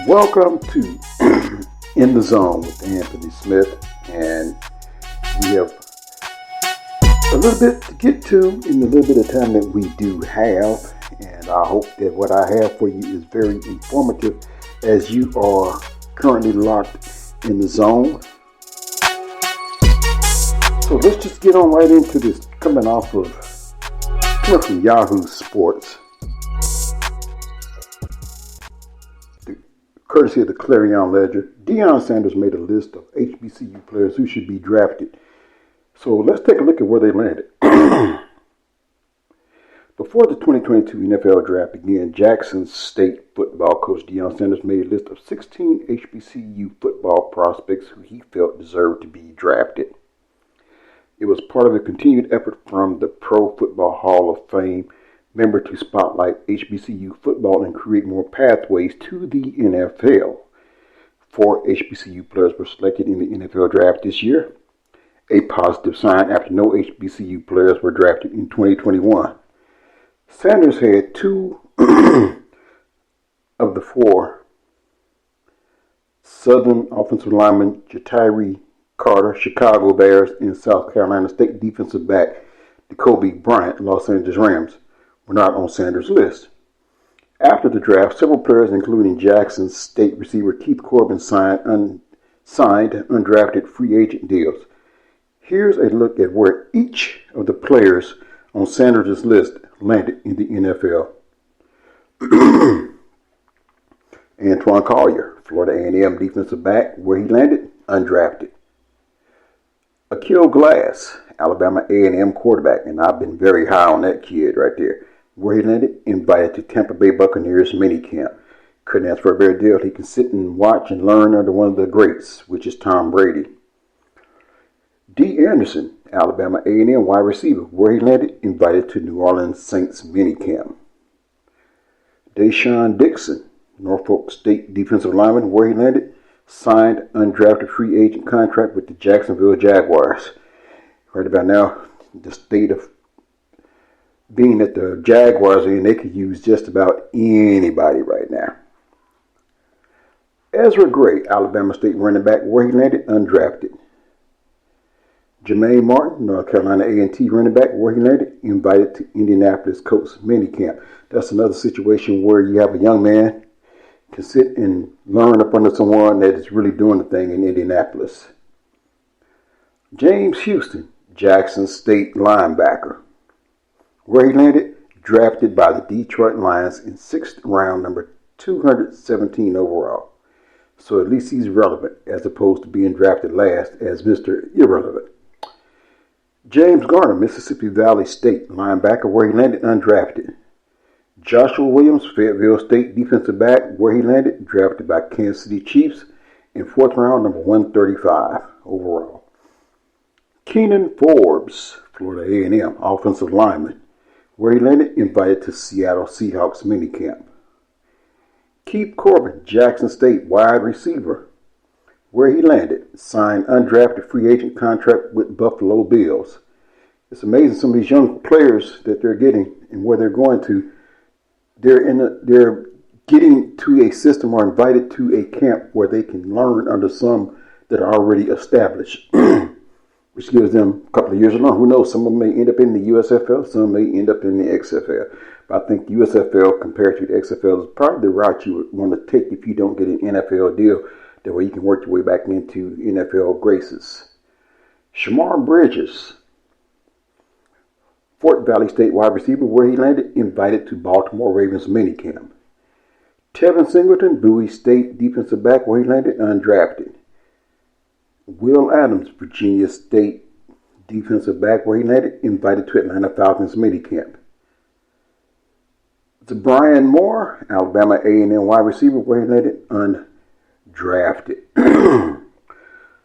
Welcome to In the Zone with Anthony Smith, and we have a little bit to get to in the little bit of time that we do have, and I hope that what I have for you is very informative as you are currently locked in the zone. So let's just get on right into this, coming from Yahoo Sports. Courtesy of the Clarion Ledger, Deion Sanders made a list of HBCU players who should be drafted. So let's take a look at where they landed. Before the 2022 NFL Draft began, Jackson State football coach Deion Sanders made a list of 16 HBCU football prospects who he felt deserved to be drafted. It was part of a continued effort from the Pro Football Hall of Fame member to spotlight HBCU football and create more pathways to the NFL. 4 HBCU players were selected in the NFL draft this year, a positive sign after no HBCU players were drafted in 2021. Sanders had 2 of the 4 Southern offensive linemen, Ja'Tyre Carter, Chicago Bears, and South Carolina State defensive back Jacoby Bryant, Los Angeles Rams, were not on Sanders' list. After the draft, several players, including Jackson State receiver Keith Corbin, signed undrafted free agent deals. Here's a look at where each of the players on Sanders' list landed in the NFL. Antoine Collier, Florida A&M defensive back, where he landed, undrafted. Akil Glass, Alabama A&M quarterback, and I've been very high on that kid right there. Where he landed, invited to Tampa Bay Buccaneers minicamp. Couldn't ask for a better deal. He can sit and watch and learn under one of the greats, which is Tom Brady. D. Anderson, Alabama A&M wide receiver. Where he landed, invited to New Orleans Saints minicamp. Deshaun Dixon, Norfolk State defensive lineman. Where he landed, signed undrafted free agent contract with the Jacksonville Jaguars. Right about now, the state of being that the Jaguars are in, they could use just about anybody right now. Ezra Gray, Alabama State running back, where he landed, undrafted. Jermaine Martin, North Carolina A&T running back, where he landed, invited to Indianapolis Colts minicamp. That's another situation where you have a young man can sit and learn up under someone that is really doing the thing in Indianapolis. James Houston, Jackson State linebacker. Where he landed, drafted by the Detroit Lions in 6th round, number 217 overall. So at least he's relevant as opposed to being drafted last as Mr. Irrelevant. James Garner, Mississippi Valley State linebacker, where he landed, undrafted. Joshua Williams, Fayetteville State defensive back, where he landed, drafted by Kansas City Chiefs in 4th round, number 135 overall. Keenan Forbes, Florida A&M offensive lineman, where he landed, invited to Seattle Seahawks minicamp. Keith Corbin, Jackson State wide receiver, where he landed, signed undrafted free agent contract with Buffalo Bills. It's amazing some of these young players that they're getting and where they're going to. They're getting to a system or invited to a camp where they can learn under some that are already established, which gives them a couple of years along. Who knows? Some of them may end up in the USFL, some may end up in the XFL. But I think the USFL compared to the XFL is probably the route you would want to take if you don't get an NFL deal. That way you can work your way back into NFL graces. Shamar Bridges, Fort Valley State wide receiver, where he landed, invited to Baltimore Ravens minicamp. Tevin Singleton, Bowie State defensive back, where he landed, undrafted. Will Adams, Virginia State defensive back, where he landed, invited to Atlanta Falcons minicamp. Brian Moore, Alabama A&M wide receiver, where he landed, undrafted.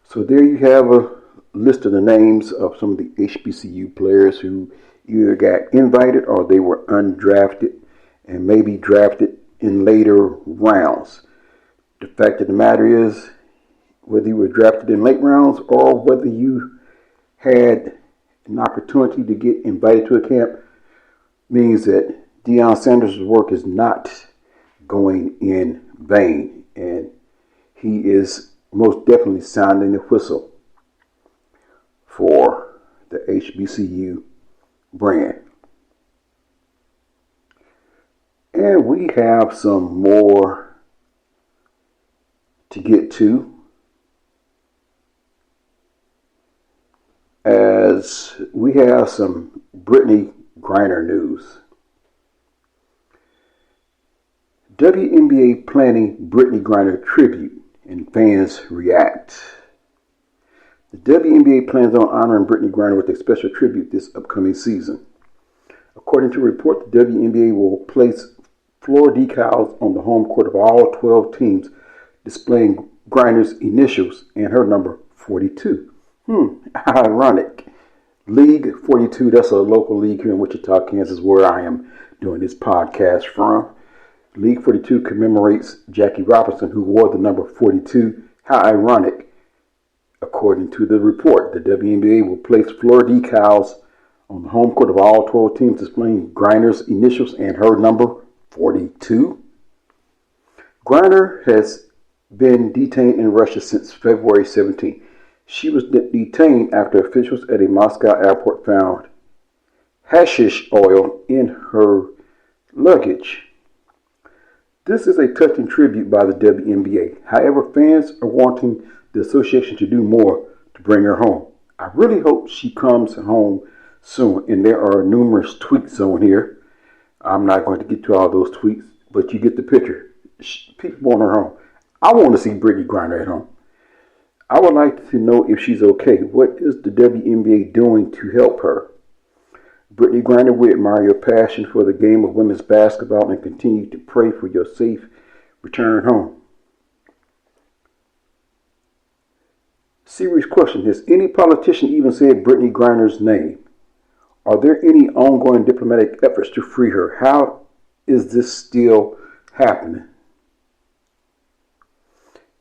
So there you have a list of the names of some of the HBCU players who either got invited or they were undrafted and maybe drafted in later rounds. The fact of the matter is, whether you were drafted in late rounds or whether you had an opportunity to get invited to a camp, means that Deion Sanders' work is not going in vain. and he is most definitely sounding the whistle for the HBCU brand. And we have some more to get to, as we have some Brittney Griner news. WNBA planning Brittney Griner tribute and fans react. The WNBA plans on honoring Brittney Griner with a special tribute this upcoming season. According to a report, the WNBA will place floor decals on the home court of all 12 teams displaying Griner's initials and her number 42. Ironic. League 42, that's a local league here in Wichita, Kansas, where I am doing this podcast from. League 42 commemorates Jackie Robinson, who wore the number 42. How ironic. According to the report, the WNBA will place floor decals on the home court of all 12 teams displaying Griner's initials and her number 42. Griner has been detained in Russia since February 17. She was detained after officials at a Moscow airport found hashish oil in her luggage. This is a touching tribute by the WNBA. However, fans are wanting the association to do more to bring her home. I really hope she comes home soon, and there are numerous tweets on here. I'm not going to get to all those tweets, but you get the picture. People want her home. I want to see Brittney Griner at home. I would like to know if she's okay. What is the WNBA doing to help her? Brittney Griner, we admire your passion for the game of women's basketball and continue to pray for your safe return home. Serious question. Has any politician even said Brittney Griner's name? Are there any ongoing diplomatic efforts to free her? How is this still happening?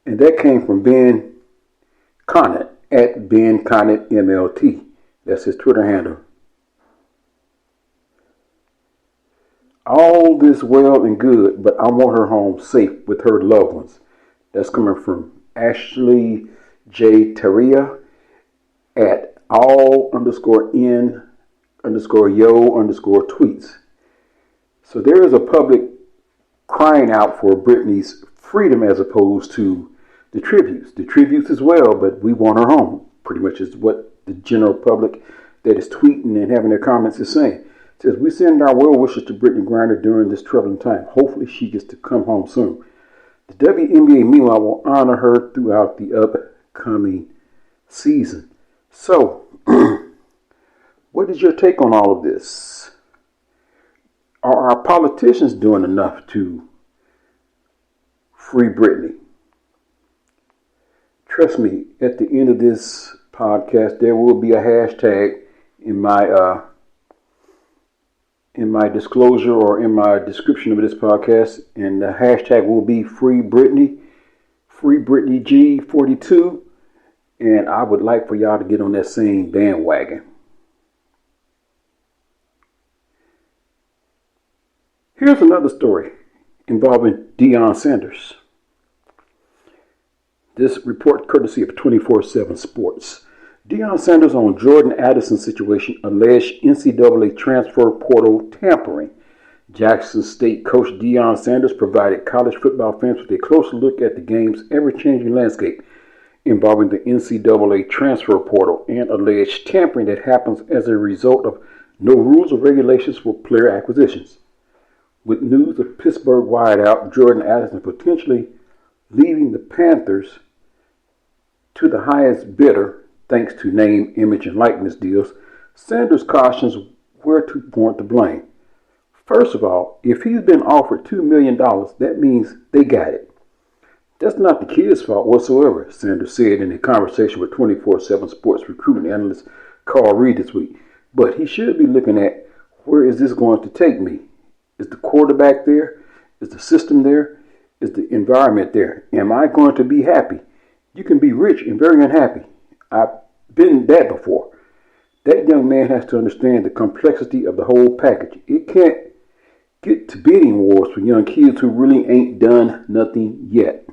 And that came from Ben Conant at Ben Conant MLT. That's his Twitter handle. All this well and good, but I want her home safe with her loved ones. That's coming from Ashley J. Taria at all_n_yo_tweets. So there is a public crying out for Brittney's freedom as opposed to the tributes. The tributes as well, but we want her home. Pretty much is what the general public that is tweeting and having their comments is saying. It says, we send our well wishes to Brittney Griner during this troubling time. Hopefully she gets to come home soon. The WNBA, meanwhile, will honor her throughout the upcoming season. So, what is your take on all of this? Are our politicians doing enough to free Brittney? Trust me, at the end of this podcast, there will be a hashtag in my disclosure or in my description of this podcast, and the hashtag will be Free Brittney G42, and I would like for y'all to get on that same bandwagon. Here's another story involving Deion Sanders. This report courtesy of 24/7 Sports. Deion Sanders on Jordan Addison situation, alleged NCAA transfer portal tampering. Jackson State coach Deion Sanders provided college football fans with a closer look at the game's ever-changing landscape involving the NCAA transfer portal and alleged tampering that happens as a result of no rules or regulations for player acquisitions. With news of Pittsburgh wideout Jordan Addison potentially leaving the Panthers to the highest bidder thanks to name, image, and likeness deals, Sanders cautions where to point the blame. First of all, if he's been offered $2 million, that means they got it. That's not the kid's fault whatsoever, Sanders said in a conversation with 24/7 Sports recruiting analyst Carl Reed this week. But he should be looking at, where is this going to take me? Is the quarterback there? Is the system there? Is the environment there? Am I going to be happy? You can be rich and very unhappy. I've been that before. That young man has to understand the complexity of the whole package. It can't get to bidding wars for young kids who really ain't done nothing yet.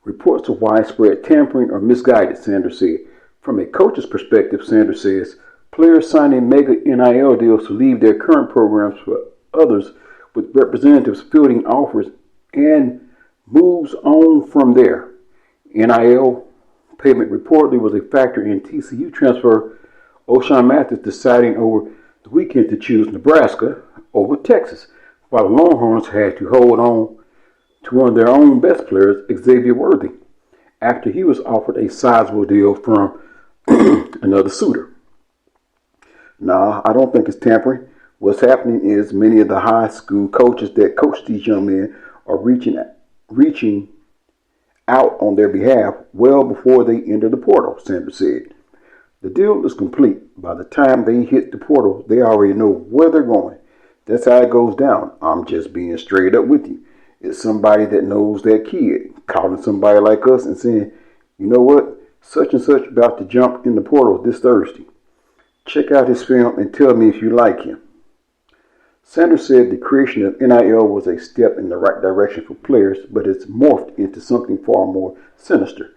Reports of widespread tampering are misguided, Sanders said. From a coach's perspective, Sanders says, players signing mega NIL deals to leave their current programs for others, with representatives fielding offers and moves on from there. NIL payment reportedly was a factor in TCU transfer O'Shawn Mathis deciding over the weekend to choose Nebraska over Texas, while the Longhorns had to hold on to one of their own best players, Xavier Worthy, after he was offered a sizable deal from another suitor. Nah, I don't think it's tampering. What's happening is many of the high school coaches that coach these young men are reaching out on their behalf well before they enter the portal, Sanders said. The deal is complete. By the time they hit the portal, they already know where they're going. That's how it goes down. I'm just being straight up with you. It's somebody that knows their kid calling somebody like us and saying, you know what, such and such about to jump in the portal this Thursday. Check out his film and tell me if you like him. Sanders said the creation of NIL was a step in the right direction for players, but it's morphed into something far more sinister.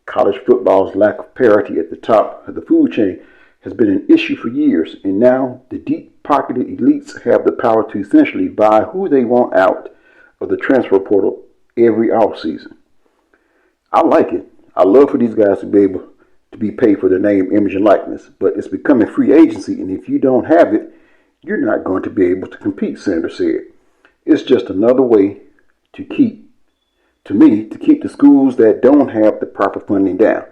College football's lack of parity at the top of the food chain has been an issue for years, and now the deep-pocketed elites have the power to essentially buy who they want out of the transfer portal every offseason. I like it. I love for these guys to be able to be paid for their name, image, and likeness, but it's becoming free agency, and if you don't have it, you're not going to be able to compete, Sanders said. It's just another way to keep the schools that don't have the proper funding down.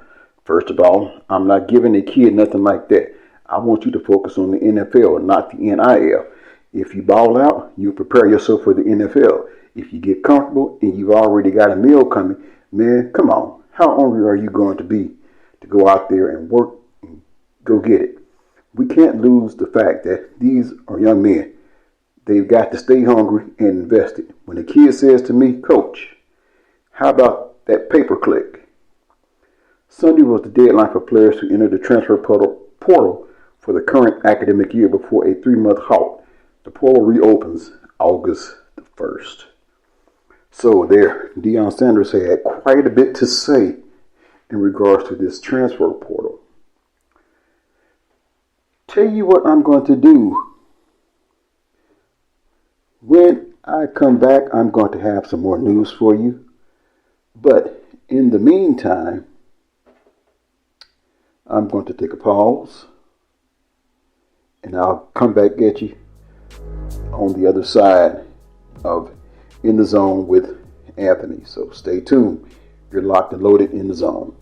First of all, I'm not giving a kid nothing like that. I want you to focus on the NFL, not the NIL. If you ball out, you prepare yourself for the NFL. If you get comfortable and you've already got a meal coming, man, come on. How hungry are you going to be to go out there and work and go get it? We can't lose the fact that these are young men. They've got to stay hungry and invested. When a kid says to me, Coach, how about that pay-per-click? Sunday was the deadline for players to enter the transfer portal for the current academic year before a 3-month halt. The portal reopens August the 1st. So there, Deion Sanders had quite a bit to say in regards to this transfer portal. Tell you what I'm going to do. When I come back, I'm going to have some more news for you. But in the meantime, I'm going to take a pause, and I'll come back at you on the other side of In the Zone with Anthony. So stay tuned. You're locked and loaded in the zone.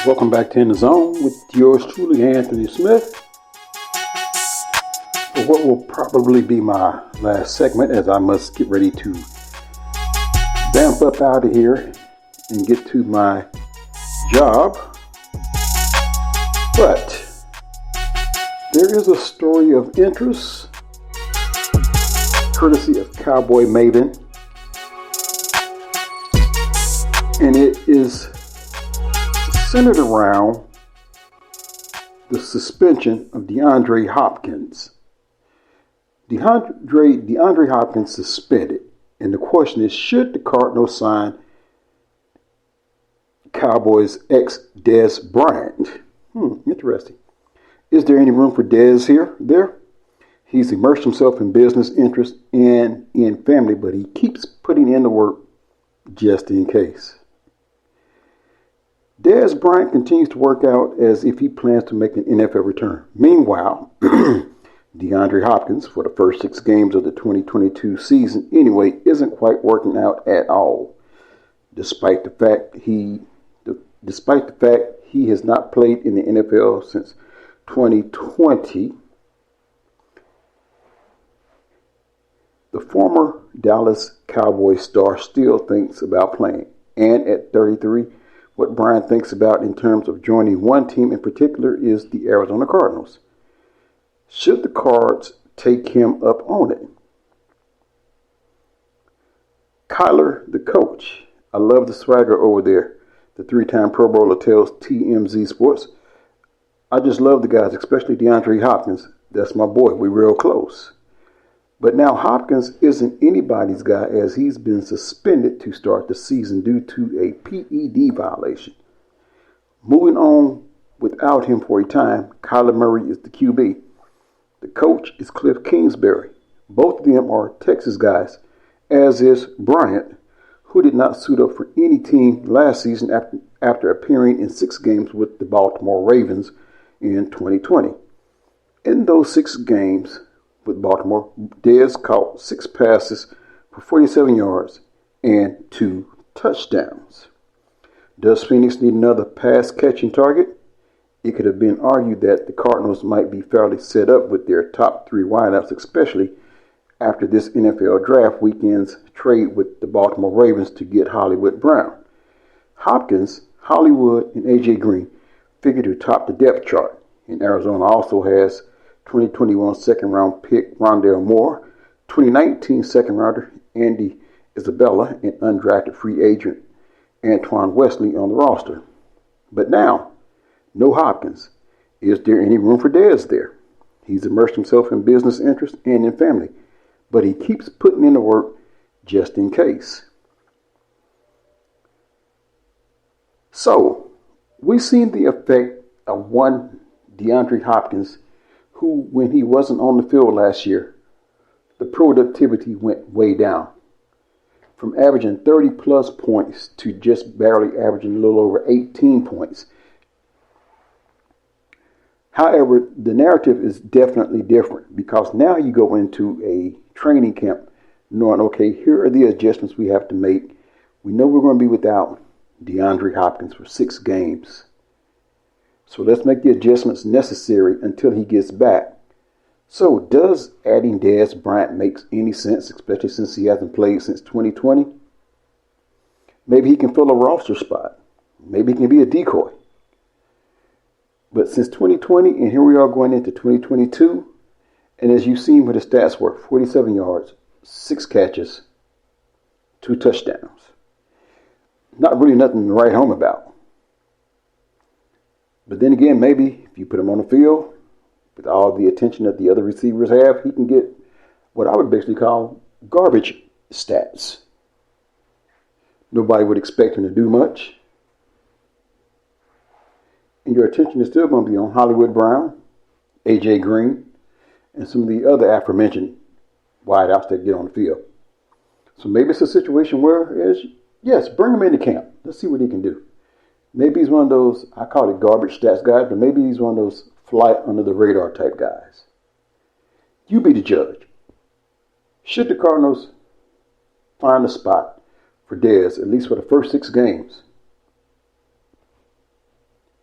Welcome back to In the Zone with yours truly, Anthony Smith. For what will probably be my last segment, as I must get ready to vamp up out of here and get to my job. But there is a story of interest, courtesy of Cowboy Maven, and it is centered around the suspension of DeAndre Hopkins. DeAndre Hopkins suspended, and the question is, should the Cardinals sign Cowboys ex-Dez Bryant? Interesting. Is there any room for Dez here? There? He's immersed himself in business interests and in family, but he keeps putting in the work just in case. Dez Bryant continues to work out as if he plans to make an NFL return. Meanwhile, DeAndre Hopkins, for the first 6 games of the 2022 season anyway, isn't quite working out at all, despite the fact he has not played in the NFL since 2020. The former Dallas Cowboys star still thinks about playing, and at 33, what Bryant thinks about in terms of joining one team in particular is the Arizona Cardinals. Should the Cards take him up on it? Kyler, the coach. I love the swagger over there. The 3-time Pro Bowler tells TMZ Sports. I just love the guys, especially DeAndre Hopkins. That's my boy. We're real close. But now Hopkins isn't anybody's guy as he's been suspended to start the season due to a PED violation. Moving on without him for a time, Kyler Murray is the QB. The coach is Cliff Kingsbury. Both of them are Texas guys, as is Bryant, who did not suit up for any team last season after appearing in 6 games with the Baltimore Ravens in 2020. In those 6 games with Baltimore, Dez caught 6 passes for 47 yards and 2 touchdowns. Does Phoenix need another pass-catching target? It could have been argued that the Cardinals might be fairly set up with their top 3 wideouts, especially after this NFL draft weekend's trade with the Baltimore Ravens to get Hollywood Brown. Hopkins, Hollywood, and A.J. Green figure to top the depth chart, and Arizona also has 2021 second-round pick Rondale Moore, 2019 second-rounder Andy Isabella, and undrafted free agent Antoine Wesley on the roster. But now, no Hopkins. Is there any room for Dez there? He's immersed himself in business interests and in family, but he keeps putting in the work just in case. So, we've seen the effect of one DeAndre Hopkins who, when he wasn't on the field last year, the productivity went way down. From averaging 30-plus points to just barely averaging a little over 18 points. However, the narrative is definitely different because now you go into a training camp knowing, okay, here are the adjustments we have to make. We know we're going to be without DeAndre Hopkins for 6 games. So let's make the adjustments necessary until he gets back. So does adding Dez Bryant make any sense, especially since he hasn't played since 2020? Maybe he can fill a roster spot. Maybe he can be a decoy. But since 2020, and here we are going into 2022, and as you've seen what his stats were, 47 yards, 6 catches, 2 touchdowns. Not really nothing to write home about. But then again, maybe if you put him on the field, with all the attention that the other receivers have, he can get what I would basically call garbage stats. Nobody would expect him to do much. And your attention is still going to be on Hollywood Brown, A.J. Green, and some of the other aforementioned wideouts that get on the field. So maybe it's a situation where, yes, bring him into camp. Let's see what he can do. Maybe he's one of those, I call it garbage stats guys, but maybe he's one of those fly under the radar type guys. You be the judge. Should the Cardinals find a spot for Dez, at least for the first 6 games?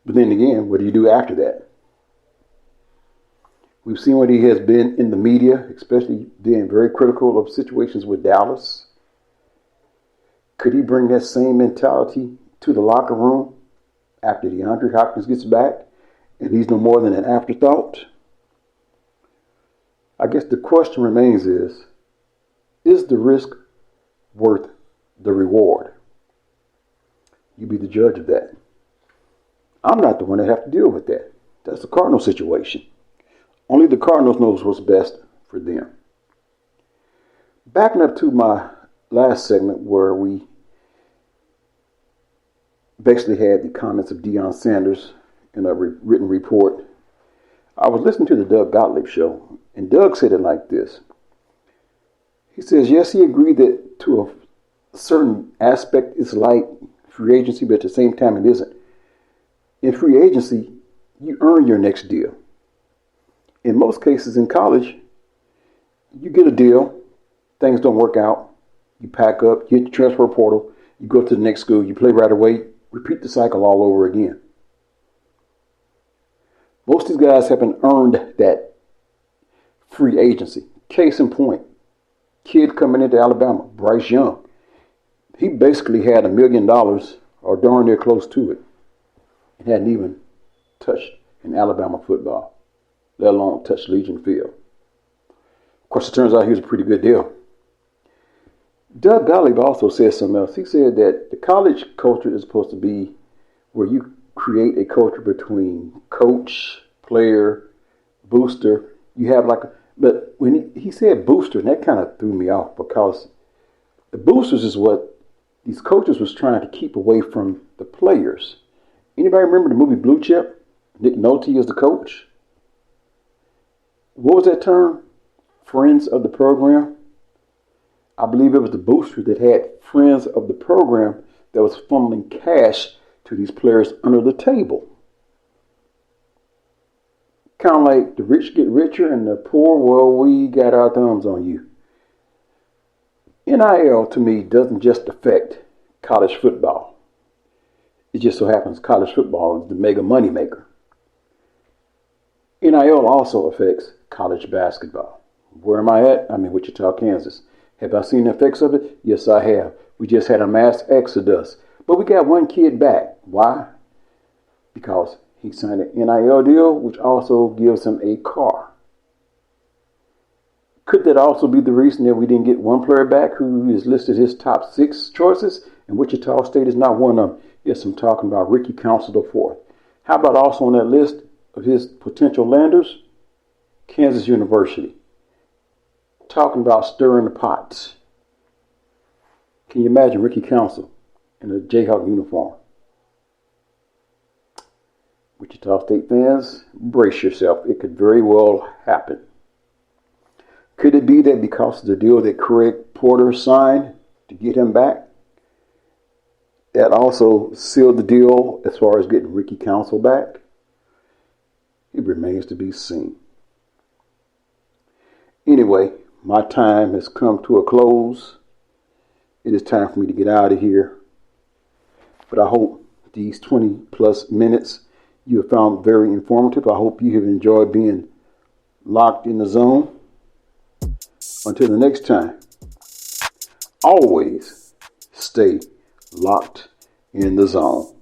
But then again, what do you do after that? We've seen what he has been in the media, especially being very critical of situations with Dallas. Could he bring that same mentality to the locker room after DeAndre Hopkins gets back and he's no more than an afterthought? I guess the question remains is the risk worth the reward? You be the judge of that. I'm not the one that have to deal with that. That's the Cardinal situation. Only the Cardinals knows what's best for them. Backing up to my last segment where we basically had the comments of Deion Sanders in a written report, I was listening to the Doug Gottlieb show, and Doug said it like this. He says, yes, he agreed that to a certain aspect it's like free agency, but at the same time it isn't. In free agency, you earn your next deal. In most cases in college, you get a deal, things don't work out, you pack up, you hit the transfer portal, you go to the next school, you play right away, repeat the cycle all over again. Most of these guys haven't earned that free agency. Case in point, kid coming into Alabama, Bryce Young. He basically had $1 million or darn near close to it and hadn't even touched in Alabama football, let alone touched Legion Field. Of course, it turns out he was a pretty good deal. Doug Gottlieb also said something else. He said that the college culture is supposed to be where you create a culture between coach, player, booster. You have but when he said booster, and that kind of threw me off because the boosters is what these coaches was trying to keep away from the players. Anybody remember the movie Blue Chip? Nick Nolte is the coach. What was that term? Friends of the program. I believe it was the booster that had friends of the program that was funneling cash to these players under the table. Kind of like the rich get richer and the poor, well, we got our thumbs on you. NIL to me doesn't just affect college football. It just so happens college football is the mega money maker. NIL also affects college basketball. Where am I at? I'm in Wichita, Kansas. Have I seen the effects of it? Yes, I have. We just had a mass exodus. But we got one kid back. Why? Because he signed an NIL deal, which also gives him a car. Could that also be the reason that we didn't get one player back who is listed his top 6 choices? And Wichita State is not one of them. Yes, I'm talking about Ricky Council IV. How about also on that list of his potential landers? Kansas University. Talking about stirring the pots. Can you imagine Ricky Council in a Jayhawk uniform? Wichita State fans, brace yourself. It could very well happen. Could it be that because of the deal that Craig Porter signed to get him back, that also sealed the deal as far as getting Ricky Council back? It remains to be seen. Anyway, my time has come to a close. It is time for me to get out of here. But I hope these 20 plus minutes you have found very informative. I hope you have enjoyed being locked in the zone. Until the next time, always stay locked in the zone.